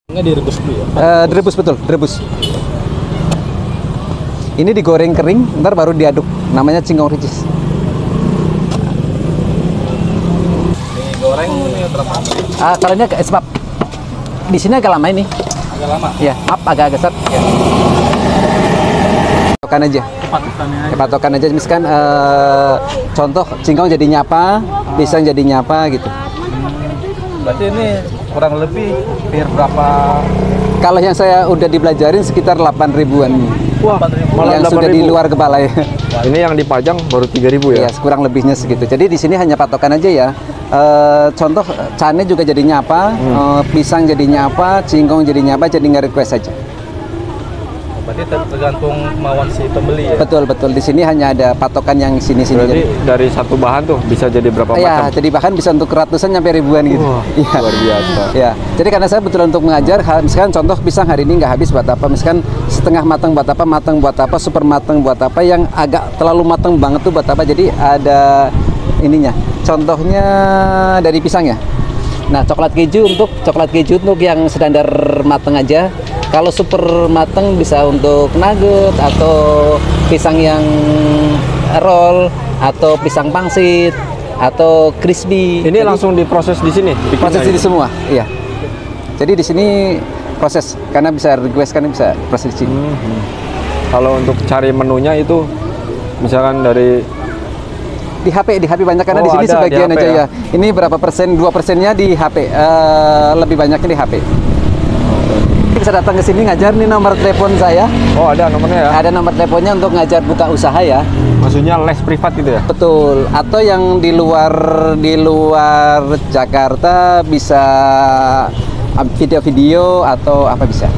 Nggak direbus dulu ya? Direbus, betul, direbus. Ini digoreng kering, ntar baru diaduk. Namanya singkong ricis. Ini goreng ini berapa lama? Kalau ini sebab di sini agak lama ini. Agak lama? Iya, maaf agak geser. Ya. Patokan aja. Patokan aja. Misalkan contoh singkong jadi nyapa, pisang jadi nyapa gitu. Berarti ini kurang lebih hampir berapa? Kalau yang saya udah dibelajarin sekitar 8 ribuan. Wah, malah yang sudah 8.000. di luar kepala ya. Ini yang dipajang baru 3.000 ya? Iya, kurang lebihnya segitu. Jadi di sini hanya patokan aja ya. Contoh cane juga jadi nyapa, pisang jadi nyapa, singkong jadi nyapa, jadi nggak request aja. Berarti tergantung kemauan si pembeli ya? Betul, betul. Di sini hanya ada patokan yang sini-sini. Berarti dari satu bahan tuh bisa jadi berapa Ya, macam? jadi bahkan bisa untuk ratusan sampai ribuan gitu. Wah, Iya. luar biasa. Ya, jadi karena saya betul untuk mengajar, misalkan contoh pisang hari ini nggak habis buat apa, misalkan setengah matang buat apa, matang buat apa, super matang buat apa, yang agak terlalu matang banget tuh buat apa. Jadi ada ininya. Contohnya dari pisang ya. Nah, coklat keju untuk yang standar matang aja. Kalau super matang bisa untuk nugget atau pisang yang roll atau pisang pangsit atau crispy. Ini jadi, langsung diproses di sini? Proses di semua, iya. Jadi di sini proses karena bisa request kan bisa proses di sini. Kalau untuk cari menunya itu misalkan dari di HP banyak karena di sini ada, sebagian di HP aja ya. Ini berapa persen? 2%-nya di HP. Lebih banyaknya di HP. Bisa datang ke sini ngajar, nih nomor telepon saya. Oh, ada nomornya ya? Ada nomor teleponnya untuk ngajar buka usaha ya. Maksudnya les privat gitu ya? Betul. Atau yang di luar Jakarta bisa video-video atau apa bisa.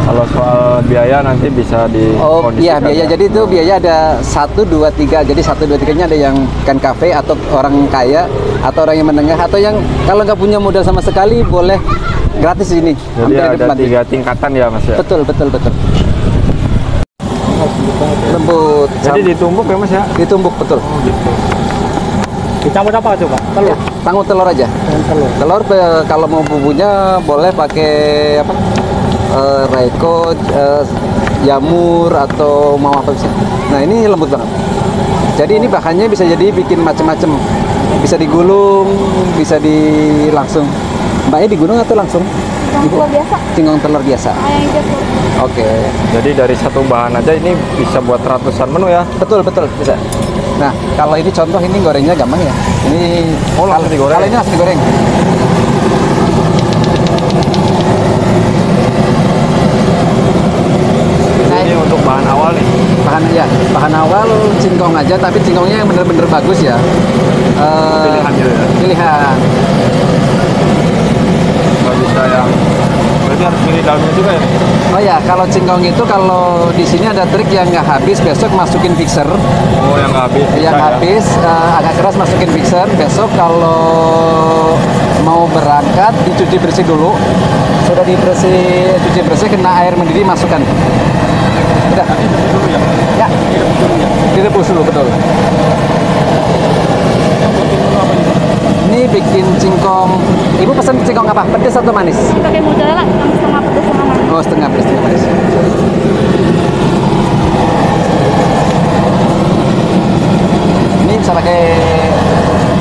Kalau soal biaya nanti bisa Oh iya, biaya. ya? Jadi itu biaya ada 1, 2, 3. Jadi 1, 2, 3-nya ada yang kan kafe atau orang kaya atau orang yang menengah atau yang kalau nggak punya modal sama sekali boleh gratis ini. Jadi ada 3 tingkatan ya Mas ya? Betul. Lembut. Jadi ditumbuk ya Mas ya? Ditumbuk, betul. Oh gitu. Dicampur apa coba? Telur? Ya, tanggung telur aja. Telur kalau mau bumbunya boleh pakai apa? Raiko, jamur atau mau apa bisa. Nah ini lembut banget. Jadi ini bahannya bisa jadi bikin macam-macam. Bisa digulung, bisa langsung. Mbaknya digulung atau langsung? Telur biasa. Singkong telur biasa. Oke. Jadi dari satu bahan aja ini bisa buat ratusan menu ya? Betul bisa. Nah kalau ini contoh ini gorengnya gampang ya. Ini langsung digoreng. Kalau ini langsung digoreng. Ini untuk bahan awal nih. Bahan awal singkong aja, tapi singkongnya yang bener-bener bagus ya. Pilihan gitu ya? Pilihan. Nggak bisa yang berarti harus milih dalamnya juga ya? Oh ya, kalau singkong itu kalau di sini ada trik yang nggak habis, besok masukin mixer. Oh, yang nggak habis. Yang habis agak keras masukin mixer. Besok kalau mau berangkat dicuci bersih dulu. Sudah cuci bersih, kena air mendidih masukkan. Udah. Ya. Direbus dulu, betul. Ini bikin singkong. Ibu pesan singkong apa? Pedas atau manis? Pakai mozzarella yang setengah pedas sama manis. Oh, setengah pedas, setengah manis. Ini bisa pakai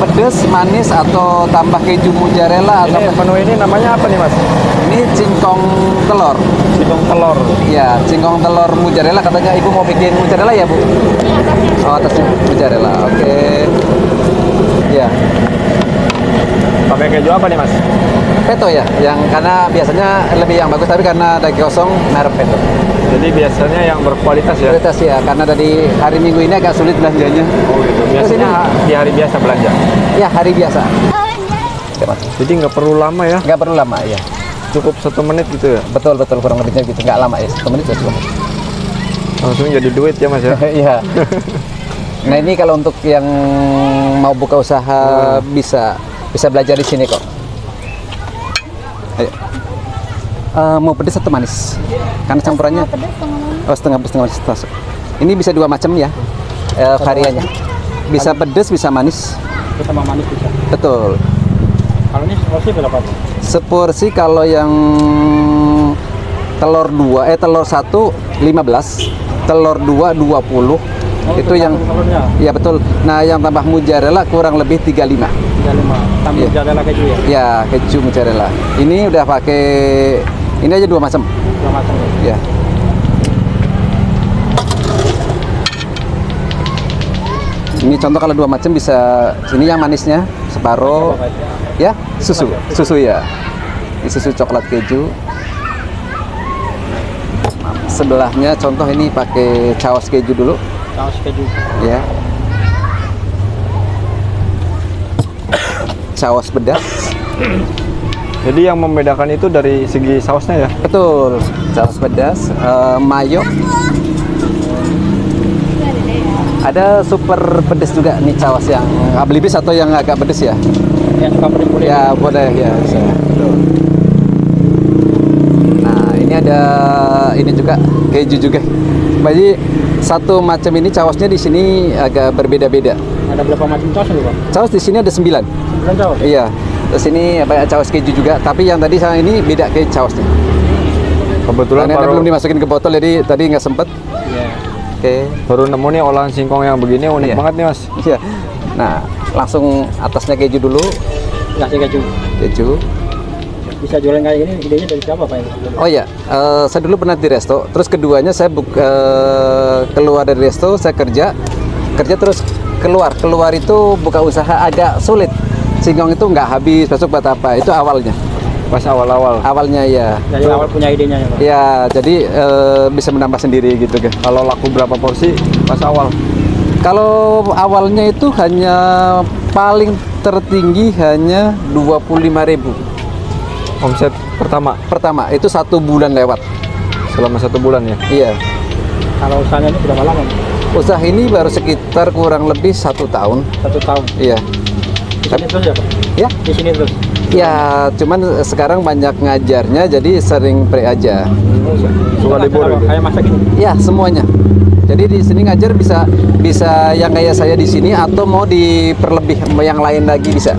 pedas, manis atau tambah keju mozzarella atau Ini menu ini namanya apa nih Mas? ini singkong telur. Singkong telur. Ya, singkong telur mozzarella, katanya ibu mau bikin mozzarella ya Bu? Oh, atasnya mozzarella. Oke. Ya. Pakai keju apa nih Mas? Peto ya, yang karena biasanya lebih yang bagus, tapi karena daging kosong merek peto. Jadi biasanya yang berkualitas ya? Kualitas ya, karena dari hari Minggu ini agak sulit belanjanya. Oh gitu. Biasanya di hari biasa belanja? Ya, hari biasa. Jadi nggak perlu lama ya? Nggak perlu lama ya. Cukup 1 menit gitu ya? Betul, kurang lebihnya gitu. Nggak lama ya, 1 menit sudah cukup. Langsung jadi duit ya Mas ya? Iya. Nah ini kalau untuk yang mau buka usaha bisa belajar di sini kok. Ayo. Mau pedas atau manis? Karena campurannya. Oh, setengah manis. Ini bisa 2 macam ya variannya. Bisa pedas, bisa manis. Sama manis bisa. Betul. Kalau ini porsi berapa? Seporsi kalau yang telur 1 15, telur 2 20. Itu yang telurnya. ya betul. Nah, yang tambah mozzarella kurang lebih 35. 35. Tambah Iya. mozzarella keju ya. Ya, keju mozzarella. Ini udah pakai ini aja 2 macam. Dua matang ya. Ya. Ini contoh kalau 2 macam bisa sini yang manisnya separuh. Ya, susu ya. Ini susu coklat keju. Sebelahnya contoh ini pakai caos keju dulu. Saus keju. Ya. Saus pedas. Jadi yang membedakan itu dari segi sausnya ya? Betul. Saus pedas, mayo. Ada super pedas juga nih caos yang ablibis atau yang agak pedas ya? Ya suka boleh. Ya boleh ya. Bisa. Betul. Nah ini ada ini juga keju juga. Jadi satu macam ini caosnya di sini agak berbeda-beda. Ada berapa macam saus nih Pak? Caos di sini ada 9. 9 saus. Iya. Terus ini apa caos keju juga. Tapi yang tadi saya ini beda ke caosnya. Kebetulan Karena baru, belum dimasukin ke botol jadi tadi nggak sempet. Iya. Oke. baru nemu nih olahan singkong yang begini unik Iya. banget nih Mas. Iya. Nah langsung atasnya keju dulu. Kasih keju. Keju. Bisa jualan kayak gini, idenya dari siapa Pak? Oh ya, saya dulu pernah di resto. Terus keduanya saya keluar dari resto, saya kerja terus keluar itu buka usaha agak sulit. Singkong itu nggak habis, besok buat apa? Itu awalnya. Pas awal-awal. Awalnya ya. Dari awal punya idenya ya Pak? Ya, jadi bisa menambah sendiri gitu kan. Kalau laku berapa porsi pas awal? Kalau awalnya itu hanya paling tertinggi hanya 25.000 Omset pertama pertama. Itu 1 bulan lewat. selama 1 bulan ya? Iya. Kalau usahanya ini berapa lama? Usaha ini baru sekitar kurang lebih 1 tahun. 1 tahun. Iya. Di sini terus ya Pak? Ya. Di sini terus. Ya, cuman sekarang banyak ngajarnya jadi sering pre aja. Suka libur Apa? gitu? Kayak masak ini. Ya, semuanya. Jadi di sini ngajar bisa yang kayak saya di sini atau mau diperlebih yang lain lagi bisa.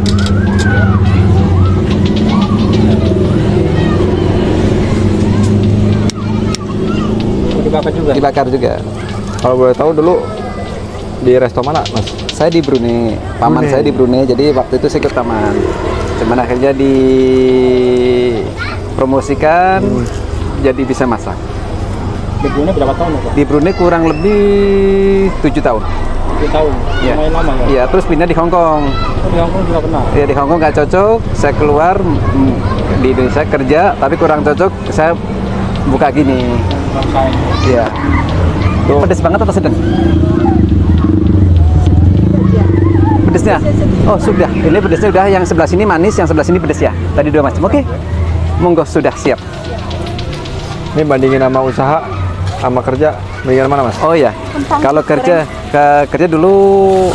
Dibakar juga. Dibakar juga. Kalau boleh tahu dulu di resto mana Mas? Saya di Brunei, paman Brunei. saya di Brunei, jadi waktu itu saya ikut paman. Cuman akhirnya dipromosikan jadi bisa masak. Di Brunei berapa tahun ya Pak? Di Brunei kurang lebih 7 tahun. 7 tahun. Iya. Lumayan lama ya. Iya, terus pindah di Hong Kong. Oh, di Hongkong juga pernah. Ya di Hong Kong nggak cocok, saya keluar di Indonesia kerja, tapi kurang cocok, saya buka gini. Rasain. Iya. Pedes banget atau sedang? Pedesnya? Oh sudah, ini pedesnya udah, yang sebelah sini manis, yang sebelah sini pedes ya. Tadi 2 macam. Oke, monggo sudah siap. Ini bandingin sama usaha sama kerja, mendingan mana Mas? Oh ya, kalau kerja dulu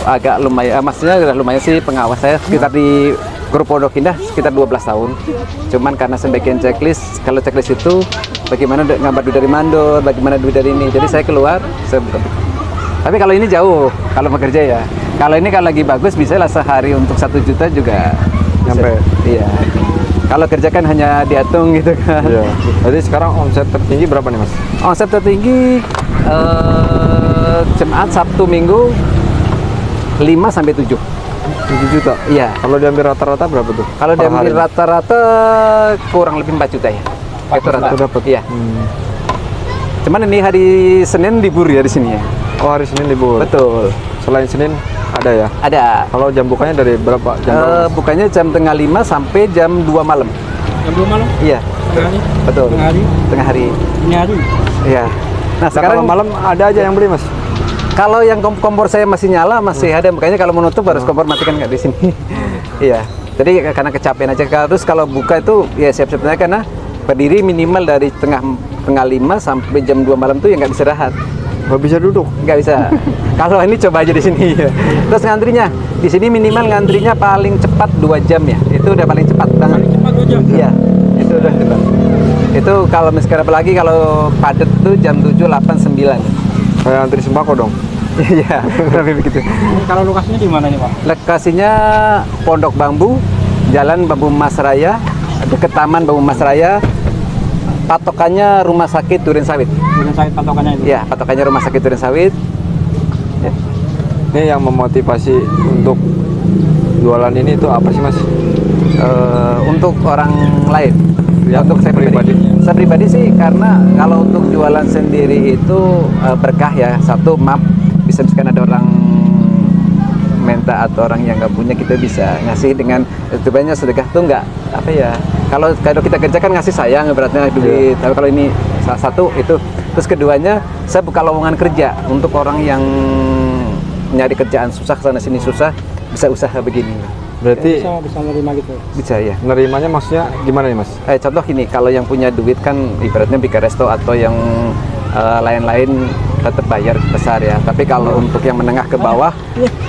agak lumayan, maksudnya udah lumayan sih pengawas saya sekitar di grup Pondok Indah sekitar 12 tahun. Cuman karena saya bikin checklist, kalau checklist itu bagaimana ngambil duit dari mandor, bagaimana duit dari ini. Jadi saya keluar, saya buka. Tapi kalau ini jauh, kalau bekerja ya. Kalau ini kalau lagi bagus bisa lah sehari untuk 1 juta juga Nyampe. Iya. Kalau kerja kan hanya dihitung gitu kan. Iya. Jadi sekarang omset tertinggi berapa nih Mas? Omset tertinggi Jumat, Sabtu, Minggu 5 sampai 7. 7 juta? Iya. Kalau diambil rata-rata berapa tuh? Kalau Per diambil hari? rata-rata kurang lebih 4 juta ya. Itu rata. Itu dapat. Iya. Cuman ini hari Senin libur ya di sini ya. Oh hari Senin libur. Betul. Selain Senin ada ya? Ada. Kalau jam bukanya dari berapa? Jam berapa? Mas? Bukanya jam tengah 5 sampai jam 2 malam. Jam 2 malam? Iya. Tengah hari? Betul. Tengah hari? Tengah hari. Ini hari? Iya. Nah, Nah, sekarang kalau malam ada aja yang beli Mas? kalau yang kompor saya masih nyala, masih ada. Makanya kalau menutup harus kompor matikan nggak di sini. Iya. Jadi karena kecapean aja. Terus kalau buka itu ya siap-siapnya karena berdiri minimal dari tengah 5 sampai jam 2 malam tuh ya nggak bisa istirahat. Nggak bisa duduk? Nggak bisa. Kalau ini coba aja di sini. Terus ngantrinya di sini minimal ngantrinya paling cepat 2 jam ya. Itu udah paling cepat banget. Paling cepat 2 jam? Iya. Itu udah cepat. Itu kalau misalkan apalagi kalau padat tuh jam 7, 8, 9. Kayak antri sembako dong? Iya, lebih begitu. Ini kalau lokasinya di mana nih Pak? Lokasinya Pondok Bambu, Jalan Bambu Mas Raya, ke Taman Bambu Mas Raya, patokannya Rumah Sakit Duren Sawit. Duren Sawit patokannya itu. Ya, patokannya Rumah Sakit Duren Sawit. Ya. Ini yang memotivasi untuk jualan ini itu apa sih, Mas? Untuk orang lain, Ya, untuk saya pribadi. Saya pribadi sih karena kalau untuk jualan sendiri itu berkah ya. Satu, maaf, bisa misalkan ada orang minta atau orang yang nggak punya, kita bisa ngasih dengan sebenarnya sedekah tuh nggak apa ya. Kalau kita kerja kan ngasih sayang beratnya duit. Tapi kalau ini salah satu itu. Terus keduanya, saya buka lowongan kerja untuk orang yang nyari kerjaan susah, sana sini susah, bisa usaha begini. Berarti Bisa nerima gitu. Bisa ya. nerimanya maksudnya gimana nih, Mas? Contoh gini, kalau yang punya duit kan ibaratnya bikin resto atau yang lain-lain tetap bayar besar ya. Tapi kalau untuk yang menengah ke bawah,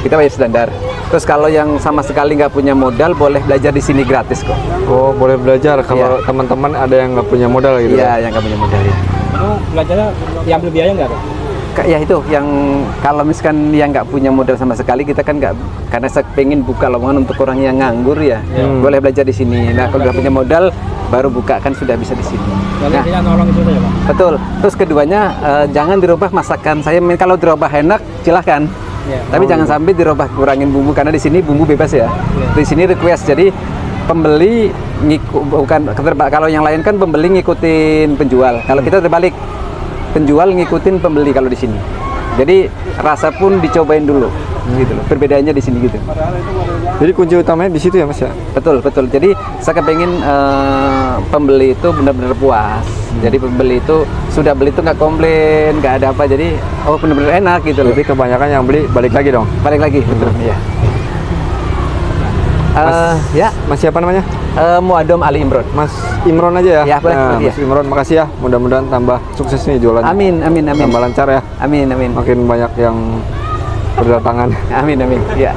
kita bayar standar. Terus kalau yang sama sekali nggak punya modal, boleh belajar di sini gratis kok. Oh, boleh belajar kalau teman-teman ada yang nggak punya modal gitu. Iya, yang nggak punya modal ya. Itu belajarnya yang biaya nggak ada? Ya itu yang kalau misalkan yang nggak punya modal sama sekali, kita kan nggak, karena saya pengen buka lowongan untuk orang yang nganggur ya, boleh belajar di sini. Nah kalau nggak punya modal baru buka kan sudah bisa di sini. Nah, Jadi nolong itu saja, Pak. betul. Terus keduanya jangan dirubah masakan saya. Kalau dirubah enak silahkan. Tapi jangan sampai dirubah kurangin bumbu, karena di sini bumbu bebas ya. Di sini request, jadi pembeli kalau yang lain kan pembeli ngikutin penjual. Kalau kita terbalik, penjual ngikutin pembeli kalau di sini. Jadi rasa pun dicobain dulu, gitu loh. Perbedaannya di sini gitu. Jadi kunci utamanya di situ ya, Mas ya? Betul, betul. Jadi saya kepengen pembeli itu benar-benar puas. Jadi pembeli itu sudah beli itu nggak komplain, nggak ada apa. Jadi benar-benar enak gitu loh. Jadi kebanyakan yang beli balik lagi dong. Balik lagi, betul. Iya. Mas siapa namanya? Muadom Ali Imron. Mas Imron aja ya? Ya, boleh, Nah, boleh, Mas Imron, makasih ya. Mudah-mudahan tambah sukses nih jualannya. Amin, amin, amin. Tambah lancar ya. Amin, amin. Makin banyak yang berdatangan. Amin, amin. Ya.